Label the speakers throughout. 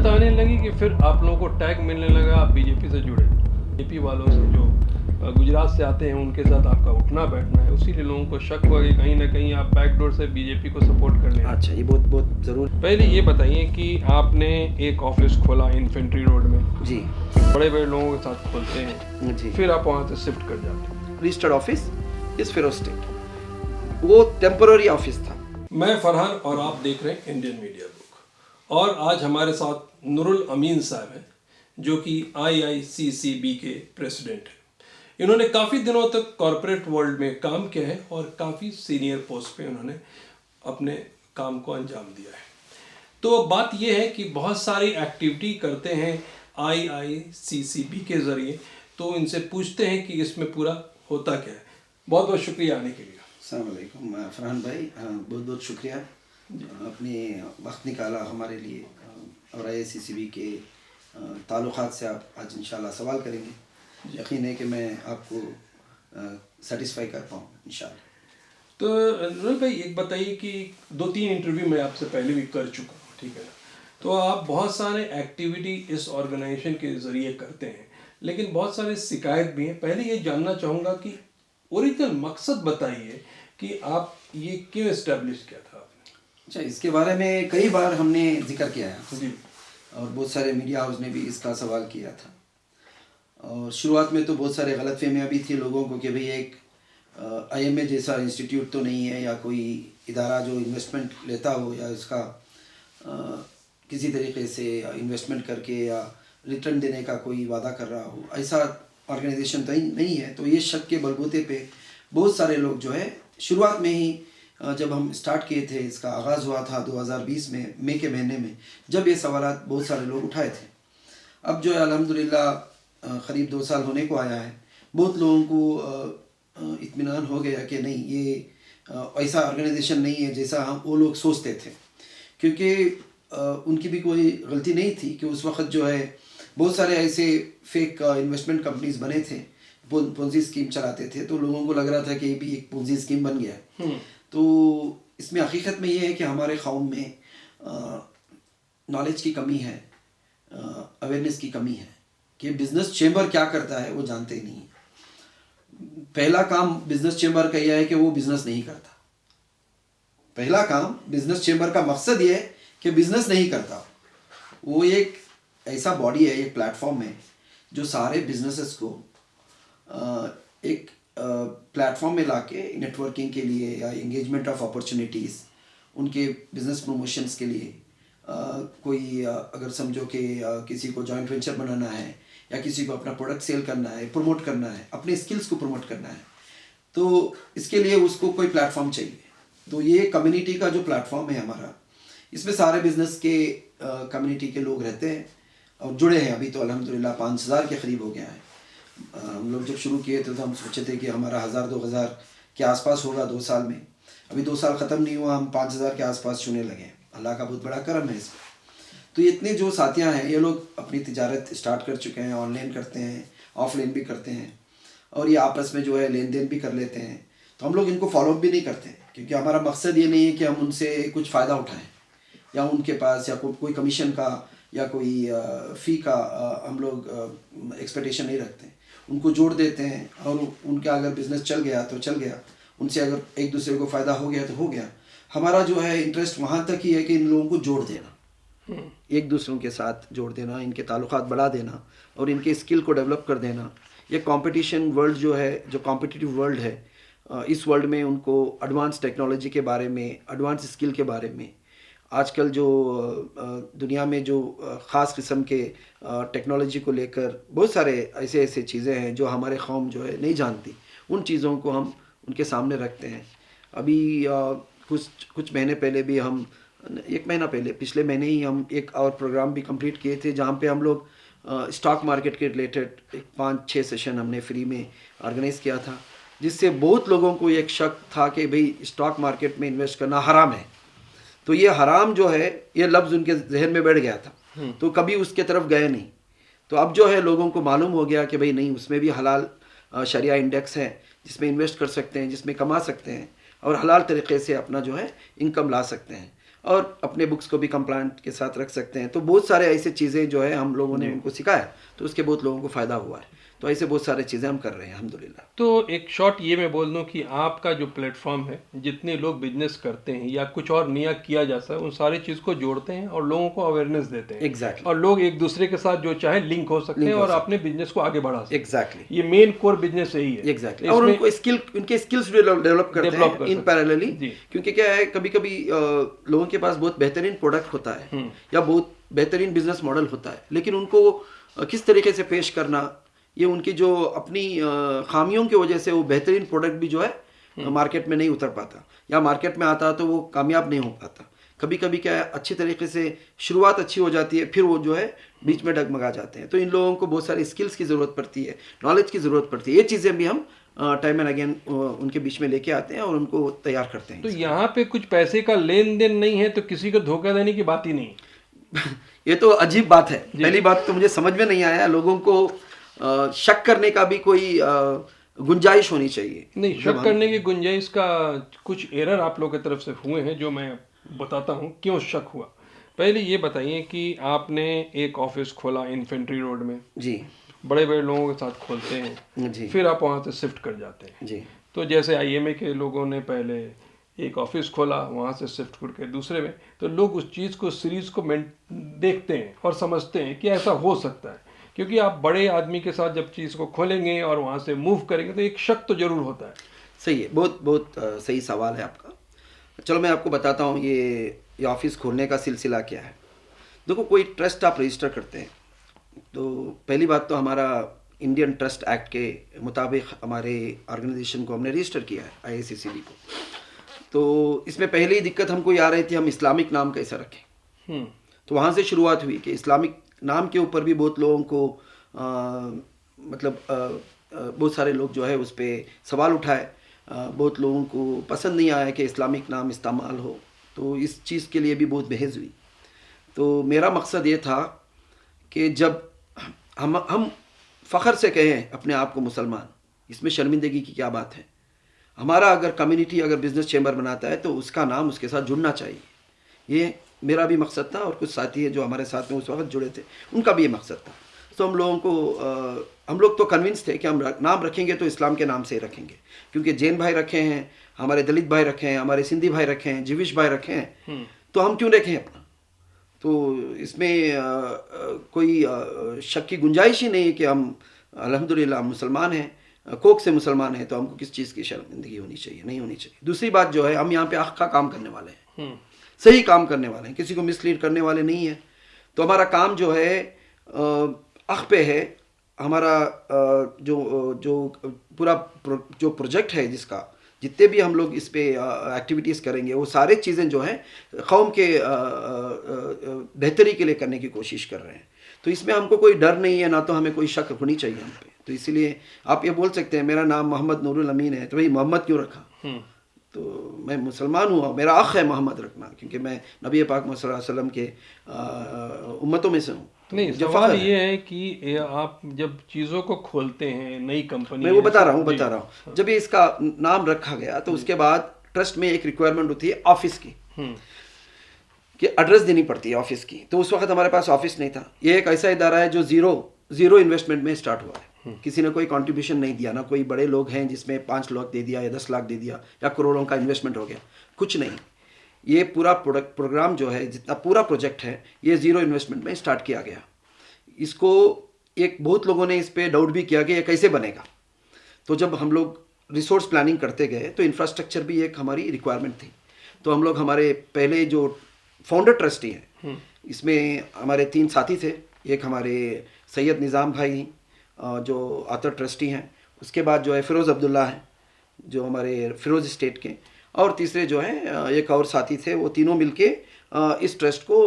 Speaker 1: आदत आने लगी कि फिर आप लोगों को टैग मिलने लगा, आप बीजेपी से जुड़े। बीजेपी वालों से जो गुजरात से आते हैं उनके साथ आपका उठना बैठना है, उसीलिए लोगों को शक हुआ कि कहीं ना कहीं आप बैकडोर से बीजेपी को सपोर्ट कर लें।
Speaker 2: अच्छा, ये बहुत बहुत ज़रूर।
Speaker 1: पहले ये बताइए कि आपने एक ऑफिस खोला इन्फेंट्री रोड में
Speaker 2: जी
Speaker 1: बड़े बड़े लोगों के साथ खोलते हैं,
Speaker 2: जी।
Speaker 1: फिर आप वहाँ से शिफ्ट कर जाते हैं।
Speaker 2: रजिस्टर्ड ऑफिस इस फेरो स्टेट, वो टेम्पररी ऑफिस था।
Speaker 1: मैं फरहान और आप देख रहे हैं इंडियन मीडिया बुक। और आज हमारे साथ नूरुल अमीन साहब हैं जो कि IICCB के प्रेसिडेंट हैं। इन्होंने काफ़ी दिनों तक कॉरपोरेट वर्ल्ड में काम किया है और काफ़ी सीनियर पोस्ट पे उन्होंने अपने काम को अंजाम दिया है। तो बात यह है कि बहुत सारी एक्टिविटी करते हैं IICCB के ज़रिए, तो इनसे पूछते हैं कि इसमें पूरा होता क्या है। बहुत बहुत शुक्रिया आने के लिए।
Speaker 2: अस्सलाम वालेकुम फरहान भाई, बहुत बहुत शुक्रिया अपने वक्त निकाला हमारे लिए, और IICCB के ताल्लुकात से आप आज इंशाल्लाह सवाल करेंगे। यकीन है कि मैं आपको सेटिस्फाई कर पाऊँ इंशाल्लाह।
Speaker 1: तो नूरुल भाई एक बताइए कि 2-3 इंटरव्यू मैं आपसे पहले भी कर चुका हूँ, ठीक है ना? तो आप बहुत सारे एक्टिविटी इस ऑर्गेनाइजेशन के ज़रिए करते हैं, लेकिन बहुत सारे शिकायत भी हैं। पहले ये जानना चाहूँगा कि ओरिजिनल मकसद बताइए कि आप ये क्यों इस्टेब्लिश किया था आपने?
Speaker 2: अच्छा, इसके बारे में कई बार हमने जिक्र किया है
Speaker 1: जी,
Speaker 2: और बहुत सारे मीडिया हाउस ने भी इसका सवाल किया था। और शुरुआत में तो बहुत सारे गलतफहमियाँ भी थी लोगों को कि भाई एक IMA जैसा इंस्टीट्यूट तो नहीं है, या कोई इदारा जो इन्वेस्टमेंट लेता हो या इसका किसी तरीके से इन्वेस्टमेंट करके या रिटर्न देने का कोई वादा कर रहा हो, ऐसा ऑर्गेनाइजेशन तो नहीं है। तो ये शक के बलबूते पे बहुत सारे लोग जो है शुरुआत में ही, जब हम स्टार्ट किए थे, इसका आगाज़ हुआ था 2020 में मई के महीने में, जब ये सवालात बहुत सारे लोग उठाए थे। अब जो है अल्हम्दुलिल्लाह करीब 2 साल होने को आया है, बहुत लोगों को इत्मीनान हो गया कि नहीं, ये ऐसा ऑर्गेनाइजेशन नहीं है जैसा हम वो लोग सोचते थे। क्योंकि उनकी भी कोई गलती नहीं थी कि उस वक्त जो है बहुत सारे ऐसे फेक इन्वेस्टमेंट कंपनीज बने थे, पोंजी स्कीम चलाते थे, तो लोगों को लग रहा था कि ये भी एक पोंजी स्कीम बन गया है। तो इसमें हकीकत में ये है कि हमारे कौम में नॉलेज की कमी है, अवेयरनेस की कमी है कि बिजनेस चेंबर क्या करता है वो जानते ही नहीं है। पहला काम बिजनेस चेंबर का यह है कि वो बिजनेस नहीं करता। पहला काम बिजनेस चेंबर का मकसद ये है कि बिजनेस नहीं करता। वो एक ऐसा बॉडी है, एक प्लेटफॉर्म है जो सारे बिजनेसेस को एक प्लेटफॉर्म में लाके नेटवर्किंग के लिए या एंगेजमेंट ऑफ अपॉर्चुनिटीज़, उनके बिजनेस प्रमोशंस के लिए, कोई अगर समझो कि किसी को जॉइंट वेंचर बनाना है या किसी को अपना प्रोडक्ट सेल करना है, प्रमोट करना है, अपने स्किल्स को प्रमोट करना है, तो इसके लिए उसको कोई प्लेटफॉर्म चाहिए। तो ये कम्युनिटी का जो प्लेटफॉर्म है हमारा, इसमें सारे बिजनेस के कम्युनिटी के लोग रहते हैं और जुड़े हैं। अभी तो अल्हम्दुलिल्लाह 5000 के करीब हो गया है। हम लोग जब शुरू किए थे तो हम सोचे थे कि हमारा 1000-2000 के आसपास होगा 2 साल में। अभी 2 साल ख़त्म नहीं हुआ, हम 5000 के आसपास छूने लगे। अल्लाह का बहुत बड़ा करम है इसमें। तो इतने जो साथियाँ हैं, ये लोग अपनी तिजारत स्टार्ट कर चुके हैं, ऑनलाइन करते हैं, ऑफलाइन भी करते हैं, और ये आपस में जो है लेन देन भी कर लेते हैं। तो हम लोग इनको फॉलोअप भी नहीं करते, क्योंकि हमारा मकसद ये नहीं है कि हम उनसे कुछ फ़ायदा उठाएं या उनके पास या कोई कमीशन का या कोई फ़ी का हम लोग एक्सपेक्टेशन नहीं रखते। उनको जोड़ देते हैं और उनका अगर बिज़नेस चल गया तो चल गया, उनसे अगर एक दूसरे को फ़ायदा हो गया तो हो गया। हमारा जो है इंटरेस्ट वहाँ तक ही है कि इन लोगों को जोड़ देना, एक दूसरों के साथ जोड़ देना, इनके ताल्लुकात बढ़ा देना और इनके स्किल को डेवलप कर देना। ये कंपटीशन वर्ल्ड जो है, जो कॉम्पिटिटिव वर्ल्ड है, इस वर्ल्ड में उनको एडवांस टेक्नोलॉजी के बारे में, एडवांस स्किल के बारे में, आजकल जो दुनिया में जो ख़ास किस्म के टेक्नोलॉजी को लेकर बहुत सारे ऐसे चीज़ें हैं जो हमारे कौम जो है नहीं जानती, उन चीज़ों को हम उनके सामने रखते हैं। अभी कुछ महीने पहले भी हम, 1 महीना पहले, पिछले महीने ही हम एक और प्रोग्राम भी कंप्लीट किए थे, जहाँ पे हम लोग स्टॉक मार्केट के रिलेटेड 5-6 सेशन हमने फ्री में ऑर्गेनाइज़ किया था, जिससे बहुत लोगों को एक शक था कि भाई स्टॉक मार्केट में इन्वेस्ट करना हराम है। तो ये हराम जो है, ये लफ्ज़ उनके जहन में बैठ गया था, तो कभी उसके तरफ गए नहीं। तो अब जो है लोगों को मालूम हो गया कि भाई नहीं, उसमें भी हलाल शरिया इंडेक्स है जिसमें इन्वेस्ट कर सकते हैं, जिसमें कमा सकते हैं और हलाल तरीक़े से अपना जो है इनकम ला सकते हैं। और अपने बुक्स को भी कंप्लायंट के साथ रख सकते हैं। तो बहुत सारे ऐसे चीज़ें जो है हम लोगों ने उनको सिखाया, तो उसके बहुत लोगों को फ़ायदा हुआ है। तो ऐसे बहुत सारी चीज़ें हम कर रहे हैं अल्हम्दुलिल्लाह।
Speaker 1: तो एक शॉर्ट ये मैं बोल दूं कि आपका जो प्लेटफॉर्म है, जितने लोग बिजनेस करते हैं या कुछ और नया किया जा सकता है, उन सारी चीज़ को जोड़ते हैं और लोगों को अवेयरनेस देते हैं।
Speaker 2: एग्जैक्टली
Speaker 1: और लोग एक दूसरे के साथ जो चाहे लिंक हो सकते हैं
Speaker 2: हो
Speaker 1: और अपने बिजनेस को आगे बढ़ा सकते हैं।
Speaker 2: एग्जैक्टली
Speaker 1: ये मेन कोर बिजनेस यही है।
Speaker 2: एग्जैक्टली
Speaker 1: तो
Speaker 2: और
Speaker 1: इसमें
Speaker 2: उनको उनके स्किल्स डेवलप करते
Speaker 1: Develop
Speaker 2: हैं
Speaker 1: कर
Speaker 2: इन
Speaker 1: सकते
Speaker 2: पैरेलली।
Speaker 1: जी।
Speaker 2: क्योंकि क्या है, कभी कभी लोगों के पास बहुत बेहतरीन प्रोडक्ट होता है या बहुत बेहतरीन बिजनेस मॉडल होता है, लेकिन उनको किस तरीके से पेश करना, ये उनकी जो अपनी खामियों की वजह से वो बेहतरीन प्रोडक्ट भी जो है मार्केट में नहीं उतर पाता, या मार्केट में आता तो वो कामयाब नहीं हो पाता। कभी कभी क्या है, अच्छी तरीके से शुरुआत अच्छी हो जाती है, फिर वो जो है बीच में डगमगा जाते हैं। तो इन लोगों को बहुत सारी स्किल्स की ज़रूरत पड़ती है, नॉलेज की ज़रूरत पड़ती है। ये चीज़ें भी हम टाइम एंड अगेन उनके बीच में लेके आते हैं और उनको तैयार करते हैं।
Speaker 1: तो यहाँ पे कुछ पैसे का लेन देन नहीं है, तो किसी को धोखा देने की बात ही नहीं।
Speaker 2: ये तो अजीब बात है। पहली बात तो मुझे समझ में नहीं आया, लोगों को शक करने का भी कोई गुंजाइश होनी चाहिए।
Speaker 1: नहीं, शक करने की गुंजाइश का कुछ एरर आप लोगों की तरफ से हुए हैं, जो मैं बताता हूँ क्यों शक हुआ। पहले ये बताइए कि आपने एक ऑफिस खोला इन्फेंट्री रोड में,
Speaker 2: जी
Speaker 1: बड़े बड़े लोगों के साथ खोलते हैं,
Speaker 2: जी
Speaker 1: फिर आप वहाँ से शिफ्ट कर जाते हैं।
Speaker 2: जी
Speaker 1: तो जैसे आईएमए के लोगों ने पहले एक ऑफिस खोला, वहाँ से शिफ्ट करके दूसरे में, तो लोग उस चीज़ को सीरीज को देखते हैं और समझते हैं कि ऐसा हो सकता है। क्योंकि आप बड़े आदमी के साथ जब चीज़ को खोलेंगे और वहाँ से मूव करेंगे तो एक शक तो जरूर होता है।
Speaker 2: सही है, बहुत बहुत सही सवाल है आपका। चलो मैं आपको बताता हूँ ये ऑफिस खोलने का सिलसिला क्या है। देखो, कोई ट्रस्ट आप रजिस्टर करते हैं तो पहली बात तो हमारा इंडियन ट्रस्ट एक्ट के मुताबिक हमारे ऑर्गेनाइजेशन को हमने रजिस्टर किया है, IICCB को। तो इसमें पहली दिक्कत हमको ये आ रही थी, हम इस्लामिक नाम कैसे रखें। तो वहाँ से शुरुआत हुई कि इस्लामिक नाम के ऊपर भी बहुत लोगों को बहुत सारे लोग जो है उस पर सवाल उठाए। बहुत लोगों को पसंद नहीं आया कि इस्लामिक नाम इस्तेमाल हो, तो इस चीज़ के लिए भी बहुत बहस हुई। तो मेरा मकसद ये था कि जब हम फ़ख्र से कहें अपने आप को मुसलमान, इसमें शर्मिंदगी की क्या बात है। हमारा अगर कम्युनिटी अगर बिज़नेस चैम्बर बनाता है तो उसका नाम उसके साथ जुड़ना चाहिए। ये मेरा भी मकसद था और कुछ साथी है जो हमारे साथ में उस वक्त जुड़े थे, उनका भी ये मकसद था। तो हम लोग तो कन्विंस थे कि हम नाम रखेंगे तो इस्लाम के नाम से ही रखेंगे, क्योंकि जैन भाई रखे हैं, हमारे दलित भाई रखे हैं, हमारे सिंधी भाई रखे हैं, जिविश भाई रखे हैं, तो हम क्यों रखें अपना। तो इसमें कोई शक की गुंजाइश ही नहीं है कि हम अल्हम्दुलिल्लाह मुसलमान हैं, कोक से मुसलमान हैं, तो हमको किस चीज़ की शर्मिंदगी होनी चाहिए, नहीं होनी चाहिए। दूसरी बात जो है, हम यहाँ पे हक़ का काम करने वाले हैं, सही काम करने वाले हैं, किसी को मिसलीड करने वाले नहीं हैं। तो हमारा काम जो है हक़ पे है। हमारा जो पूरा जो प्रोजेक्ट है, जिसका जितने भी हम लोग इस पे एक्टिविटीज़ करेंगे, वो सारे चीज़ें जो हैं कौम के बेहतरी के लिए करने की कोशिश कर रहे हैं। तो इसमें हमको कोई डर नहीं है, ना तो हमें कोई शक होनी चाहिए हम पे। तो इसीलिए आप ये बोल सकते हैं मेरा नाम मोहम्मद नूरुल अमीन है, तो भाई मोहम्मद क्यों रखा। तो मैं मुसलमान हूँ, मेरा हक़ है मोहम्मद रखना, क्योंकि मैं नबी पाक मोहम्मद सल्लल्लाहु अलैहि वसल्लम के उम्मतों में से हूँ।
Speaker 1: नहीं, सवाल ये है कि आप जब चीज़ों को खोलते हैं, नई कंपनी,
Speaker 2: मैं वो बता रहा हूँ जब ये इसका नाम रखा गया तो उसके बाद ट्रस्ट में एक रिक्वायरमेंट होती है ऑफिस की, कि एड्रेस देनी पड़ती है ऑफिस की। तो उस वक्त हमारे पास ऑफिस नहीं था। ये एक ऐसा इदारा है जो जीरो इन्वेस्टमेंट में स्टार्ट हुआ है। किसी ने कोई कंट्रीब्यूशन नहीं दिया, ना कोई बड़े लोग हैं जिसमें 5 लाख दे दिया या 10 लाख दे दिया या करोड़ों का इन्वेस्टमेंट हो गया, कुछ नहीं। ये पूरा प्रोग्राम जो है, जितना पूरा प्रोजेक्ट है, ये ज़ीरो इन्वेस्टमेंट में स्टार्ट किया गया। इसको एक बहुत लोगों ने इस पर डाउट भी किया कि ये कैसे बनेगा। तो जब हम लोग रिसोर्स प्लानिंग करते गए तो इंफ्रास्ट्रक्चर भी एक हमारी रिक्वायरमेंट थी। तो हम लोग हमारे पहले जो फाउंडर ट्रस्टी हैं, इसमें हमारे 3 साथी थे। एक हमारे सैयद निज़ाम भाई जो ऑथर ट्रस्टी हैं, उसके बाद जो है फ़िरोज़ अब्दुल्ला हैं जो हमारे फ़िरोज़ स्टेट के, और तीसरे जो हैं एक और साथी थे। वो तीनों मिलके इस ट्रस्ट को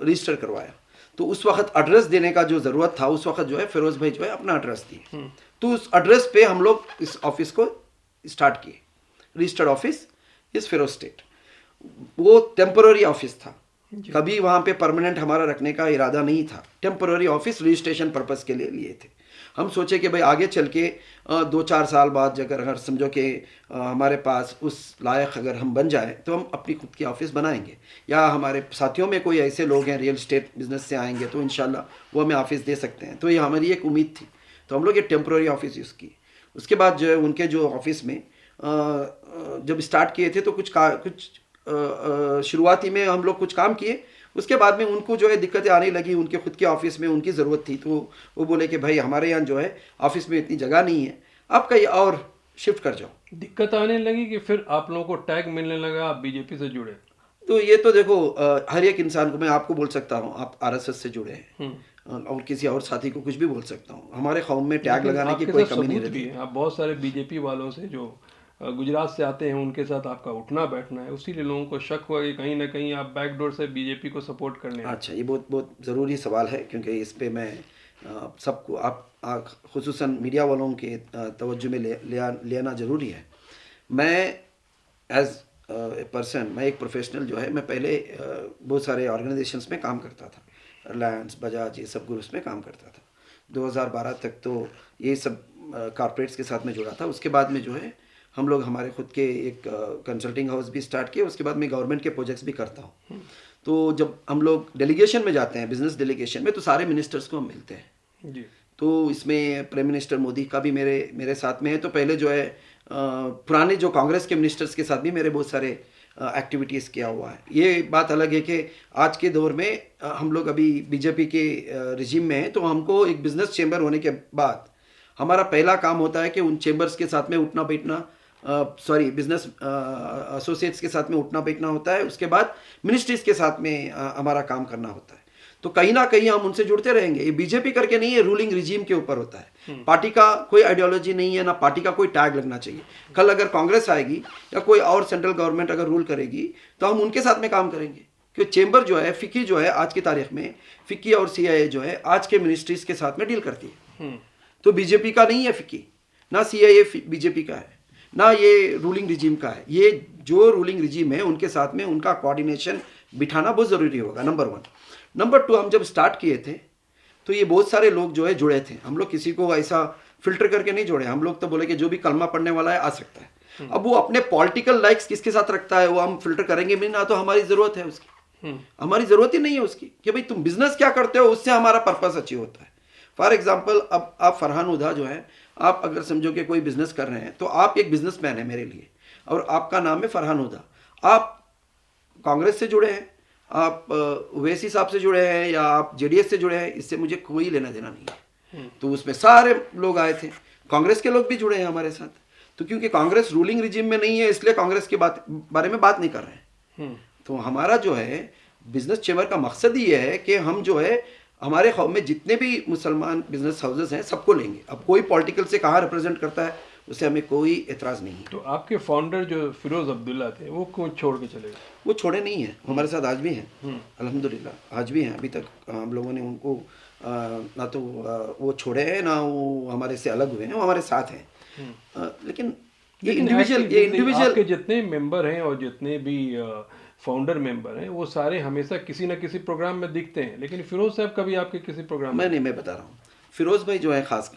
Speaker 2: रजिस्टर करवाया। तो उस वक्त एड्रेस देने का जो ज़रूरत था, उस वक्त जो है फ़िरोज़ भाई जो है अपना एड्रेस दिए। तो उस एड्रेस पे हम लोग इस ऑफिस को स्टार्ट किए। रजिस्टर्ड ऑफिस इस फ़िरोज़ स्टेट। वो टेम्पररी ऑफिस था, कभी वहाँ पे परमानेंट हमारा रखने का इरादा नहीं था। टेम्पररी ऑफिस रजिस्ट्रेशन पर्पस के लिए थे। हम सोचे कि भाई आगे चल के 2-4 साल बाद अगर समझो कि हमारे पास उस लायक अगर हम बन जाए तो हम अपनी खुद की ऑफिस बनाएंगे, या हमारे साथियों में कोई ऐसे लोग हैं रियल एस्टेट बिजनेस से आएंगे तो इंशाल्लाह वो हमें ऑफिस दे सकते हैं। तो ये हमारी एक उम्मीद थी, तो हम लोग ये टेम्पररी ऑफिस यूज़ की। उसके बाद जो है उनके जो ऑफिस में जब स्टार्ट किए थे तो कुछ शुरुआती में हम लोग कुछ काम किए। उसके बाद में उनको जो है दिक्कतें आने लगी, उनके खुद के ऑफिस में उनकी ज़रूरत थी, तो वो बोले कि भाई हमारे यहाँ जो है ऑफिस में इतनी जगह नहीं है, आप कहीं और शिफ्ट कर जाओ।
Speaker 1: दिक्कत आने लगी कि फिर आप लोगों को टैग मिलने लगा, आप बीजेपी से जुड़े?
Speaker 2: तो ये तो देखो हर एक इंसान को, मैं आपको बोल सकता हूँ आप आरएसएस से जुड़े हैं, और किसी और साथी को कुछ भी बोल सकता हूँ, हमारे कौम में टैग लगाने की कोई कमी नहीं रहती।
Speaker 1: आप बहुत सारे बीजेपी वालों से जो गुजरात से आते हैं उनके साथ आपका उठना बैठना है, उसीलिए लोगों को शक हुआ कि कहीं ना कहीं आप बैकडोर से बीजेपी को सपोर्ट करने आए।
Speaker 2: अच्छा, ये बहुत बहुत ज़रूरी सवाल है, क्योंकि इस पे मैं सबको आप खुसूसन मीडिया वालों के तवज्जो में लेना ज़रूरी है। मैं एज ए पर्सन, मैं एक प्रोफेशनल जो है, मैं पहले बहुत सारे ऑर्गेनाइजेशंस में काम करता था, रिलायंस, बजाज, ये सब ग्रुप्स में काम करता था। 2012 तक तो ये सब कॉर्पोरेट्स के साथ में जुड़ा था। उसके बाद में जो है हम लोग हमारे खुद के एक कंसल्टिंग हाउस भी स्टार्ट किए। उसके बाद मैं गवर्नमेंट के प्रोजेक्ट्स भी करता हूँ। तो जब हम लोग डेलीगेशन में जाते हैं, बिजनेस डेलीगेशन में, तो सारे मिनिस्टर्स को हम मिलते हैं
Speaker 1: जी।
Speaker 2: तो इसमें प्राइम मिनिस्टर मोदी का भी मेरे साथ में है। तो पहले जो है पुराने जो कांग्रेस के मिनिस्टर्स के साथ भी मेरे बहुत सारे एक्टिविटीज़ किया हुआ है। ये बात अलग है कि आज के दौर में हम लोग अभी बीजेपी के रिजीम में हैं, तो हमको एक बिजनेस चेंबर होने के बाद हमारा पहला काम होता है कि उन चेंबर्स के साथ में उठना बैठना, बिजनेस एसोसिएट्स के साथ में उठना बैठना होता है। उसके बाद मिनिस्ट्रीज के साथ में हमारा काम करना होता है। तो कहीं ना कहीं हम उनसे जुड़ते रहेंगे। ये बीजेपी करके नहीं है, रूलिंग रिजीम के ऊपर होता है। पार्टी का कोई आइडियोलॉजी नहीं है, ना पार्टी का कोई टैग लगना चाहिए। कल अगर कांग्रेस आएगी या कोई और सेंट्रल गवर्नमेंट अगर रूल करेगी तो हम उनके साथ में काम करेंगे, क्योंकि चेंबर जो है, फिक्की जो है आज की तारीख में, फिक्की और सीआईए जो है आज के मिनिस्ट्रीज के साथ में डील करती है। तो बीजेपी का नहीं है फिक्की, ना सीआईए बीजेपी का है, ना ये रूलिंग रिजीम का है। ये जो रूलिंग रिजीम है उनके साथ में उनका कोऑर्डिनेशन बिठाना बहुत ज़रूरी होगा, नंबर 1। नंबर 2, हम जब स्टार्ट किए थे तो ये बहुत सारे लोग जो है जुड़े थे। हम लोग किसी को ऐसा फिल्टर करके नहीं जोड़े। हम लोग तो बोले कि जो भी कलमा पढ़ने वाला है आ सकता है। अब वो अपने पॉलिटिकल लाइक्स किसके साथ रखता है वो हम फिल्टर करेंगे भी ना, तो हमारी ज़रूरत है उसकी, हमारी ज़रूरत ही नहीं है उसकी कि भाई तुम बिजनेस क्या करते हो, उससे हमारा पर्पस अचीव होता है। फॉर एग्जाम्पल, अब आप फरहान हुदा जो है, आप अगर समझो कि कोई बिजनेस कर रहे हैं तो आप एक बिजनेसमैन है मेरे लिए, और आपका नाम है फरहान हुदा। आप कांग्रेस से जुड़े हैं, आप ओवैसी साहब से जुड़े हैं, या आप जेडीएस से जुड़े हैं, इससे मुझे कोई लेना देना नहीं है। तो उसमें सारे लोग आए थे, कांग्रेस के लोग भी जुड़े हैं हमारे साथ। तो क्योंकि कांग्रेस रूलिंग रिजिम में नहीं है इसलिए कांग्रेस के बारे में बात नहीं कर रहे हैं। तो हमारा जो है बिजनेस चेंबर का मकसद ही है कि हम जो है हमारे कौम में जितने भी मुसलमान बिजनेस हाउसेस हैं सबको लेंगे। अब कोई पॉलिटिकल से कहाँ रिप्रेजेंट करता है उससे हमें कोई एतराज़ नहीं है।
Speaker 1: तो आपके फाउंडर जो फिरोज अब्दुल्ला थे वो क्यों छोड़ के चले गए?
Speaker 2: वो छोड़े नहीं हैं, हमारे साथ आज भी हैं, अल्हम्दुलिल्लाह आज भी हैं। अभी तक हम लोगों ने उनको ना तो वो छोड़े हैं ना वो हमारे से अलग हुए हैं, वो हमारे साथ हैं। लेकिन ये इंडिविजुअल
Speaker 1: आपके जितने मेंबर हैं और जितने भी फाउंडर मेंबर हैं वो सारे हमेशा किसी न किसी प्रोग्राम में दिखते हैं, लेकिन फिरोज साहब कभी आपके किसी प्रोग्राम में?
Speaker 2: मैं बता रहा हूँ, फिरोज़ भाई जो है ख़ास